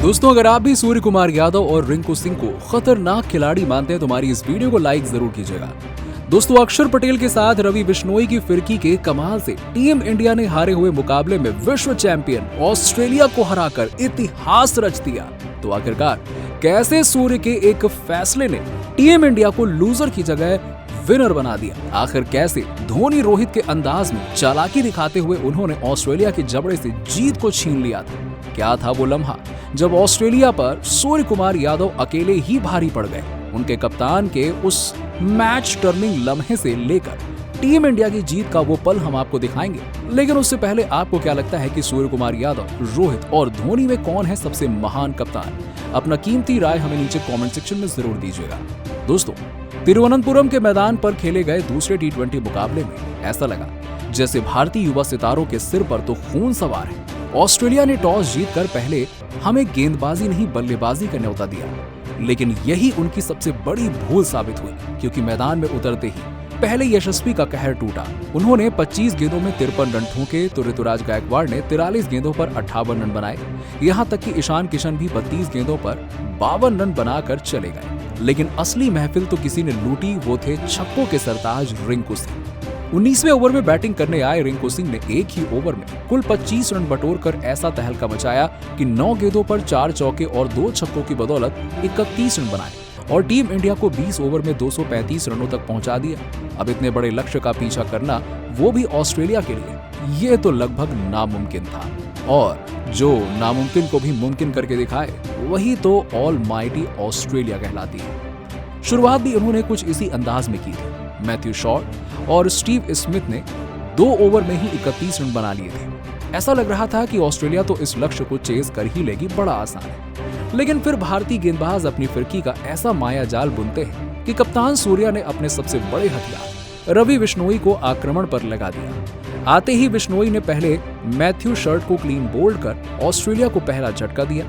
दोस्तों, अगर आप भी सूर्य कुमार यादव और रिंकू सिंह को खतरनाक खिलाड़ी मानते हैं तो हमारी इस वीडियो को लाइक जरूर कीजिएगा। दोस्तों, अक्षर पटेल के साथ रवि बिश्नोई की फिरकी के कमाल से टीम इंडिया ने हारे हुए मुकाबले में विश्व चैंपियन ऑस्ट्रेलिया को हराकर इतिहास रच दिया। तो आखिरकार कैसे सूर्य के एक फैसले ने टीम इंडिया को लूजर की जगह विनर बना दिया? आखिर कैसे धोनी रोहित के अंदाज में चालाकी दिखाते हुए उन्होंने ऑस्ट्रेलिया के जबड़े से जीत को छीन लिया था? क्या था वो लम्हा जब ऑस्ट्रेलिया पर सूर्य कुमार यादव अकेले ही भारी पड़ गए? उनके कप्तान के उस मैच टर्निंग लम्हे से लेकर टीम इंडिया की जीत का वो पल हम आपको दिखाएंगे। लेकिन उससे पहले आपको क्या लगता है कि सूर्य कुमार यादव, रोहित और धोनी में कौन है सबसे महान कप्तान? अपना कीमती राय हमें नीचे कमेंट सेक्शन में जरूर दीजिएगा। दोस्तों, तिरुवनंतपुरम के मैदान पर खेले गए दूसरे T20 मुकाबले में ऐसा लगा जैसे भारतीय युवा सितारों के सिर पर तो खून सवार है। ऑस्ट्रेलिया ने टॉस जीतकर पहले हमें गेंदबाजी नहीं बल्लेबाजी का न्योता दिया, लेकिन यही उनकी सबसे बड़ी भूल साबित हुई, क्योंकि मैदान में उतरते ही पहले यशस्वी का कहर टूटा। उन्होंने 25 गेंदों में 53 रन ठोके तो ऋतुराज गायकवाड़ ने 43 गेंदों पर 58 रन बनाए। यहाँ तक कि ईशान किशन भी 32 गेंदों पर 52 रन बनाकर चले गए। लेकिन असली महफिल तो किसी ने लूटी, वो थे छक्कों के सरताज रिंकू सिंह। 19वें ओवर में बैटिंग करने आए रिंकू सिंह ने एक ही ओवर में कुल 25 रन बटोरकर ऐसा तहलका मचाया कि 9 गेंदों पर 4 चौके और 2 छक्कों की बदौलत 31 रन बनाए और टीम इंडिया को 20 ओवर में 235 रनों तक पहुंचा दिया। अब इतने बड़े लक्ष्य का पीछा करना, वो भी ऑस्ट्रेलिया के लिए, ये तो लगभग नामुमकिन था। और जो नामुमकिन को भी मुमकिन करके दिखाए, वही तो ऑलमाइटी ऑस्ट्रेलिया कहलाती है। शुरुआत भी उन्होंने कुछ इसी अंदाज में की थी। मैथ्यू शॉर्ट और स्टीव स्मिथ ने 2 ओवर में ही 31 रन बना लिए थे। ऐसा लग रहा था कि ऑस्ट्रेलिया तो इस लक्ष्य को चेज कर ही लेगी, बड़ा आसान है। लेकिन फिर भारतीय गेंदबाज अपनी फिरकी का ऐसा माया जाल बुनते हैं कि कप्तान सूर्या ने अपने सबसे बड़े हथियार रवि बिश्नोई को आक्रमण पर लगा दिया। आते ही बिश्नोई ने पहले मैथ्यू शर्ट को क्लीन बोल्ड कर ऑस्ट्रेलिया को पहला झटका दिया,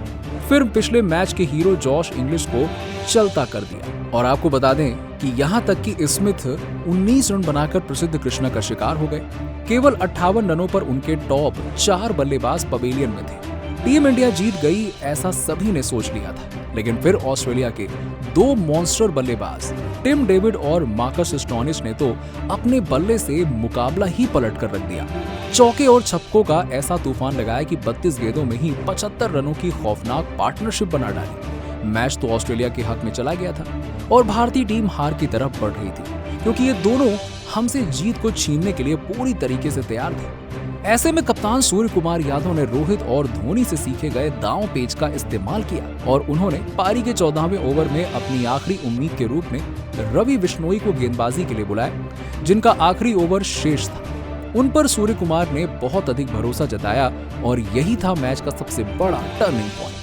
फिर पिछले मैच के हीरो जॉश इंग्लिश को चलता कर दिया। और आपको बता दें कि यहाँ तक कि स्मिथ 19 रन बनाकर प्रसिद्ध कृष्णा का शिकार हो गए। केवल 58 रनों पर उनके टॉप 4 बल्लेबाज पवेलियन में थे। टीम इंडिया जीत गई ऐसा सभी ने सोच लिया था, लेकिन फिर ऑस्ट्रेलिया के 2 मॉन्स्टर बल्लेबाज टिम डेविड और मार्कस स्टोनिस ने तो अपने बल्ले से मुकाबला ही पलट कर रख दिया। चौके और छक्कों का ऐसा तूफान लगाया कि 32 गेंदों में ही 75 रनों की खौफनाक पार्टनरशिप बना डाली। मैच तो ऑस्ट्रेलिया के हक में चला गया था और भारतीय टीम हार की तरफ बढ़ रही थी, क्योंकि ये दोनों हमसे जीत को छीनने के लिए पूरी तरीके से तैयार थे। ऐसे में कप्तान सूर्य कुमार यादव ने रोहित और धोनी से सीखे गए दांव पेच का इस्तेमाल किया और उन्होंने पारी के 14वें ओवर में अपनी आखिरी उम्मीद के रूप में रवि बिश्नोई को गेंदबाजी के लिए बुलाया, जिनका आखिरी ओवर शेष था। उन पर सूर्य कुमार ने बहुत अधिक भरोसा जताया और यही था मैच का सबसे बड़ा टर्निंग पॉइंट।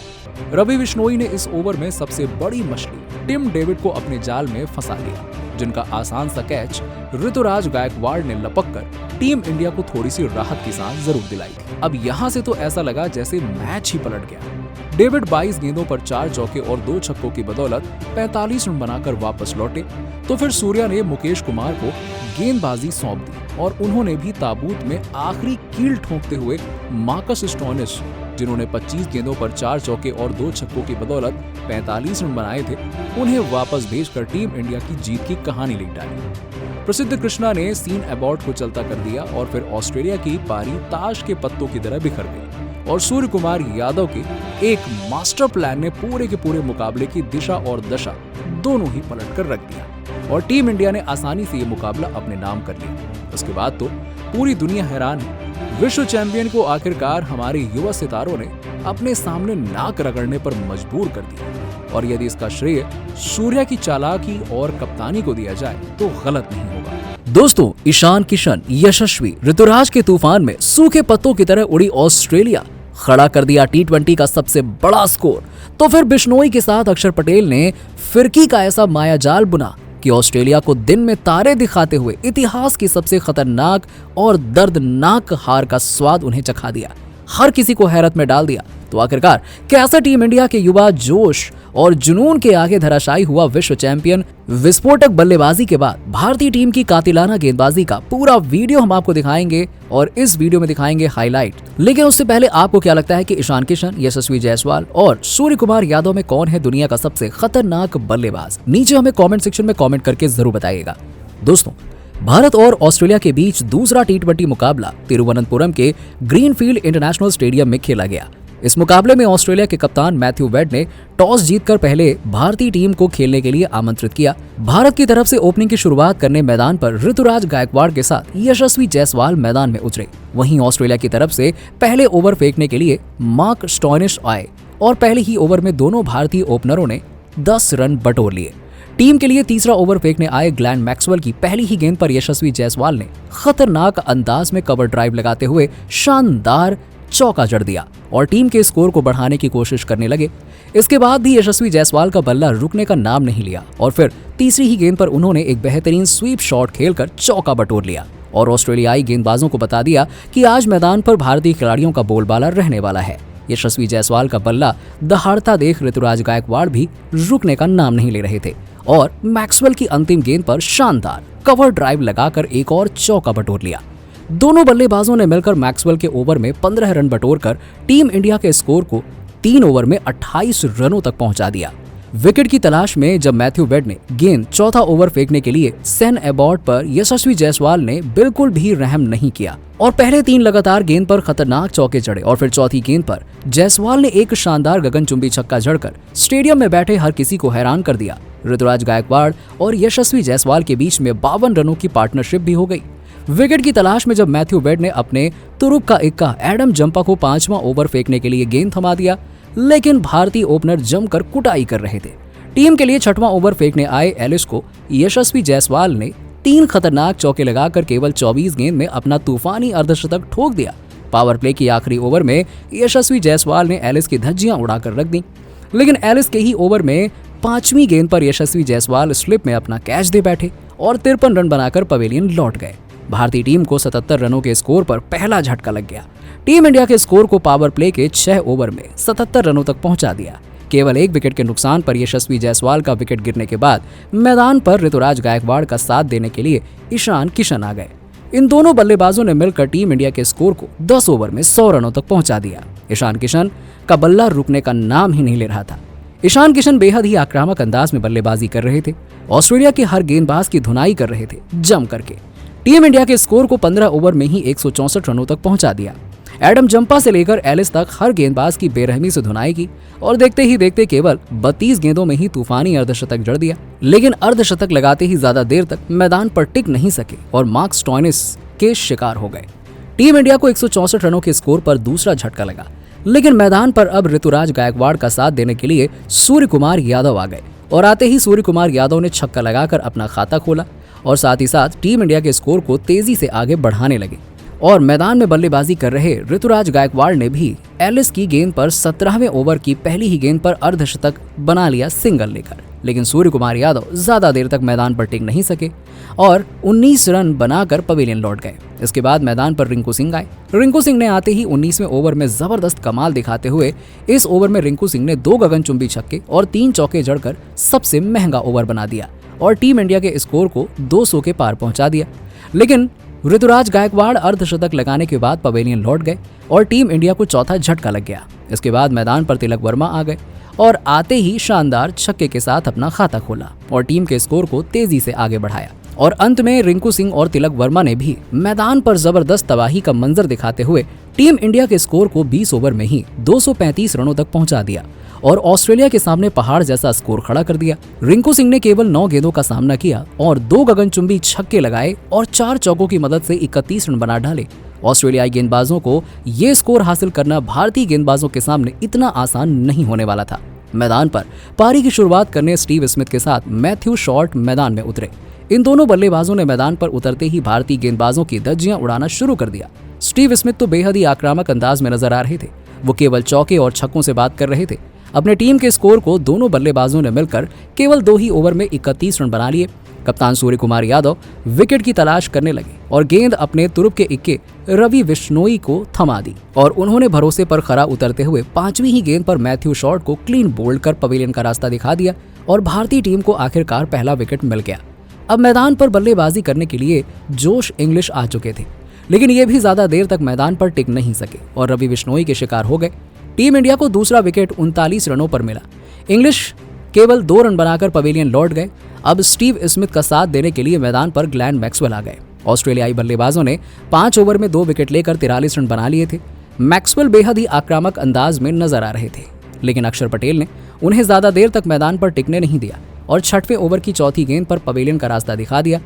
रवि बिश्नोई ने इस ओवर में सबसे बड़ी मछली टिम डेविड को अपने जाल में फंसा लिया, जिनका आसान सा कैच ऋतुराज गायकवाड़ ने लपककर टीम इंडिया को थोड़ी सी राहत की सांस जरूर दिलाई थी। अब यहाँ से तो ऐसा लगा जैसे मैच ही पलट गया। डेविड 22 गेंदों पर 4 चौके और 2 छक्कों की बदौलत 45 रन बनाकर वापस लौटे, तो फिर सूर्या ने मुकेश कुमार को गेंदबाजी सौंप दी और उन्होंने भी ताबूत में आखिरी कील ठोंकते हुए मार्कस स्टोनिस, जिन्होंने 25 गेंदों पर 4 चौके और 2 छक्कों की बदौलत 45 रन बनाए थे, उन्हें वापस भेजकर टीम इंडिया की जीत की कहानी लिख डाली। प्रसिद्ध कृष्णा ने सीन अबॉर्ड को चलता कर दिया और फिर ऑस्ट्रेलिया की पारी ताश के पत्तों की तरह बिखर गई और सूर्य कुमार यादव के एक मास्टर प्लान ने पूरे के पूरे मुकाबले की दिशा और दशा दोनों ही पलट कर रख दिया और टीम इंडिया ने आसानी से ये मुकाबला अपने नाम कर लिया। उसके बाद तो पूरी दुनिया हैरान है। विश्व चैंपियन को आखिरकार हमारे युवा सितारों ने अपने सामने नाक रगड़ने पर मजबूर कर दिया और यदि इसका श्रेय सूर्या की चालाकी और कप्तानी को दिया जाए तो गलत नहीं होगा। दोस्तों, ईशान किशन, यशस्वी, ऋतुराज के तूफान में सूखे पत्तों की तरह उड़ी ऑस्ट्रेलिया, खड़ा कर दिया T20 का सबसे बड़ा स्कोर। तो फिर बिश्नोई के साथ अक्षर पटेल ने फिरकी का ऐसा मायाजाल बुना कि ऑस्ट्रेलिया को दिन में तारे दिखाते हुए इतिहास की सबसे खतरनाक और दर्दनाक हार का स्वाद उन्हें चखा दिया। हर किसी को हैरत में डाल दिया तो आखिरकार कैसे टीम इंडिया के युवा जोश और जुनून के आगे धराशायी हुआ विश्व चैंपियन विस्फोटक बल्लेबाजी के बाद भारतीय टीम की कातिलाना गेंदबाजी का पूरा वीडियो हम आपको दिखाएंगे और इस वीडियो में दिखाएंगे हाईलाइट। लेकिन उससे पहले आपको क्या लगता है कि ईशान किशन, यशस्वी जायसवाल और सूर्य कुमार यादव में कौन है दुनिया का सबसे खतरनाक बल्लेबाज? नीचे हमें कमेंट सेक्शन में कमेंट करके जरूर बताइएगा। दोस्तों, भारत और ऑस्ट्रेलिया के बीच दूसरा टी20 मुकाबला तिरुवनंतपुरम के ग्रीनफील्ड इंटरनेशनल स्टेडियम में खेला गया। इस मुकाबले में ऑस्ट्रेलिया के कप्तान मैथ्यू वेड ने टॉस जीतकर पहले भारतीय टीम को खेलने के लिए आमंत्रित किया। भारत की तरफ से ओपनिंग की शुरुआत करने मैदान पर ऋतुराज गायकवाड़ के साथ यशस्वी जायसवाल मैदान में उतरे। वहीं ऑस्ट्रेलिया की तरफ से पहले ओवर फेंकने के लिए मार्क स्टॉयनिस आए और पहले ही ओवर में दोनों भारतीय ओपनरों ने 10 रन बटोर लिए। टीम के लिए तीसरा ओवर फेंकने आए ग्लेन मैक्सवेल की पहली ही गेंद पर यशस्वी जायसवाल ने खतरनाक अंदाज में कवर ड्राइव लगाते हुए शानदार चौका जड़ दिया और टीम के स्कोर को बढ़ाने की कोशिश करने लगे। इसके बाद भी यशस्वी जायसवाल का बल्ला रुकने का नाम नहीं लिया और फिर तीसरी ही गेंद पर उन्होंने एक बेहतरीन स्वीप शॉट खेलकर चौका बटोर लिया और ऑस्ट्रेलियाई गेंदबाजों को बता दिया कि आज मैदान पर भारतीय खिलाड़ियों का बोलबाला रहने वाला है। यशस्वी जायसवाल का बल्ला दहाड़ता देख ऋतुराज गायकवाड़ भी रुकने का नाम नहीं ले रहे थे और मैक्सवेल की अंतिम गेंद पर शानदार कवर ड्राइव लगाकर एक और चौका बटोर लिया। दोनों बल्लेबाजों ने मिलकर मैक्सवेल के ओवर में 15 रन बटोरकर टीम इंडिया के स्कोर को 3 ओवर में 28 रनों तक पहुंचा दिया। विकेट की तलाश में जब मैथ्यू वेड ने गेंद चौथा ओवर फेंकने के लिए सेन एबॉर्ड पर यशस्वी जायसवाल ने बिल्कुल भी रहम नहीं किया और पहले 3 लगातार गेंद पर खतरनाक चौके जड़े और फिर चौथी गेंद पर जायसवाल ने एक शानदार गगनचुंबी छक्का जड़कर स्टेडियम में बैठे हर किसी को हैरान कर दिया। ऋतुराज गायकवाड़ और यशस्वी जायसवाल के बीच में 52 रनों की पार्टनरशिप भी हो गई। विकेट की तलाश में जब मैथ्यू वेड ने अपने तुरुप का इक्का एडम जंपा को 5वां ओवर फेंकने के लिए गेंद थमा दिया, लेकिन भारतीय ओपनर जमकर कुटाई कर रहे थे। टीम के लिए 6वां ओवर फेंकने आए एलिस को यशस्वी जायसवाल ने 3 खतरनाक चौके लगाकर केवल 24 गेंद में अपना तूफानी अर्धशतक ठोक दिया। पावर प्ले की आखिरी ओवर में यशस्वी जायसवाल ने एलिस की धज्जियां उड़ाकर रख दी, लेकिन एलिस के ही ओवर में 5वीं गेंद पर यशस्वी जायसवाल स्लिप में अपना कैच दे बैठे और 53 रन बनाकर पवेलियन लौट गए। भारतीय टीम को 77 रनों के स्कोर पर पहला झटका लग गया। टीम इंडिया के स्कोर को पावर प्ले के 6 ओवर में 77 रनों तक पहुंचा दिया। केवल 1 विकेट के नुकसान पर यशस्वी जायसवाल का विकेट गिरने के बाद मैदान पर ऋतुराज गायकवाड़ का साथ देने के लिए ईशान किशन आ गए। इन दोनों बल्लेबाजों ने मिलकर टीम इंडिया के स्कोर को 10 ओवर में 100 रनों तक पहुंचा दिया। ईशान किशन का बल्ला रुकने का नाम ही नहीं ले रहा था। ईशान किशन बेहद ही आक्रामक अंदाज में बल्लेबाजी कर रहे थे। ऑस्ट्रेलिया के हर गेंदबाज की धुनाई कर रहे थे जम करके। टीम इंडिया के स्कोर को 15 ओवर में ही 164 रनों तक पहुंचा दिया। एडम जंपा से लेकर एलिस तक हर गेंदबाज की बेरहमी से धुनाई की और देखते ही देखते केवल 32 गेंदों में ही तूफानी अर्धशतक जड़ दिया। लेकिन अर्धशतक लगाते ही ज्यादा देर तक मैदान पर टिक नहीं सके और मार्क स्टॉयनिस के शिकार हो गए। टीम इंडिया को 164 रनों के स्कोर पर दूसरा झटका लगा, लेकिन मैदान पर अब ऋतुराज गायकवाड़ का साथ देने के लिए सूर्य कुमार यादव आ गए और आते ही सूर्य कुमार यादव ने छक्का लगाकर अपना खाता खोला और साथ ही साथ टीम इंडिया के स्कोर को तेजी से आगे बढ़ाने लगे। और मैदान में बल्लेबाजी कर रहे ऋतुराज गायकवाड़ ने भी एलिस की गेंद पर 17वें ओवर की पहली ही गेंद पर अर्धशतक बना लिया सिंगल लेकर, लेकिन सूर्य कुमार यादव ज्यादा देर तक मैदान पर टिक नहीं सके और 19 रन बनाकर पवेलियन लौट गए। इसके बाद मैदान पर रिंकू सिंह आए। रिंकू सिंह ने आते ही 19वें ओवर में जबरदस्त कमाल दिखाते हुए इस ओवर में रिंकू सिंह ने 2 गगनचुंबी छक्के और 3 चौके जड़कर सबसे महंगा ओवर बना दिया और टीम इंडिया के स्कोर को 200 के पार पहुंचा दिया। लेकिन ऋतुराज गायकवाड़ अर्धशतक लगाने के बाद पवेलियन लौट गए और टीम इंडिया को चौथा झटका लग गया। इसके बाद मैदान पर तिलक वर्मा आ गए और आते ही शानदार छक्के के साथ अपना खाता खोला और टीम के स्कोर को तेजी से आगे बढ़ाया। और अंत में रिंकू सिंह और तिलक वर्मा ने भी मैदान पर जबरदस्त तबाही का मंजर दिखाते हुए टीम इंडिया के स्कोर को 20 ओवर में ही 235 रनों तक पहुंचा दिया और ऑस्ट्रेलिया के सामने पहाड़ जैसा स्कोर खड़ा कर दिया। रिंकू सिंह ने केवल 9 गेंदों का सामना किया और 2 गगनचुंबी छक्के लगाए और 4 चौकों की मदद से 31 रन बना डाले। ऑस्ट्रेलियाई गेंदबाजों को ये स्कोर हासिल करना भारतीय गेंदबाजों के सामने इतना आसान नहीं होने वाला था। मैदान पर पारी की शुरुआत करने स्टीव स्मिथ के साथ मैथ्यू शॉर्ट मैदान में उतरे। इन दोनों बल्लेबाजों ने मैदान पर उतरते ही भारतीय गेंदबाजों की धज्जियां उड़ाना शुरू कर दिया। स्टीव स्मिथ तो बेहद ही आक्रामक अंदाज में नजर आ रहे थे। वो केवल चौके और छक्कों से बात कर रहे थे। अपने टीम के स्कोर को दोनों बल्लेबाजों ने मिलकर केवल 2 ही ओवर में 31 रन बना लिए। कप्तान सूर्य कुमार यादव विकेट की तलाश करने लगे और गेंद अपने तुरुप के इक्के रवि बिश्नोई को थमा दी और उन्होंने भरोसे पर खरा उतरते हुए 5वीं ही गेंद पर मैथ्यू शॉर्ट को क्लीन बोल्ड कर पवेलियन का रास्ता दिखा दिया और भारतीय टीम को आखिरकार पहला विकेट मिल गया। अब मैदान पर बल्लेबाजी करने के लिए जोश इंग्लिश आ चुके थे, लेकिन ये भी ज्यादा देर तक मैदान पर टिक नहीं सके और रवि बिश्नोई के शिकार हो गए। टीम इंडिया को दूसरा विकेट 39 रनों पर मिला। इंग्लिश केवल 2 रन बनाकर पवेलियन लौट गए। अब स्टीव स्मिथ का साथ देने के लिए मैदान पर ग्लेन मैक्सवेल आ गए। ऑस्ट्रेलियाई बल्लेबाजों ने 5 ओवर में 2 विकेट लेकर 43 रन बना लिए थे। मैक्सवेल बेहद ही आक्रामक अंदाज में नजर आ रहे थे, लेकिन अक्षर पटेल ने उन्हें ज्यादा देर तक मैदान पर टिकने नहीं दिया और 6वें ओवर की चौथी गेंद पर पवेलियन का रास्ता दिखा दिया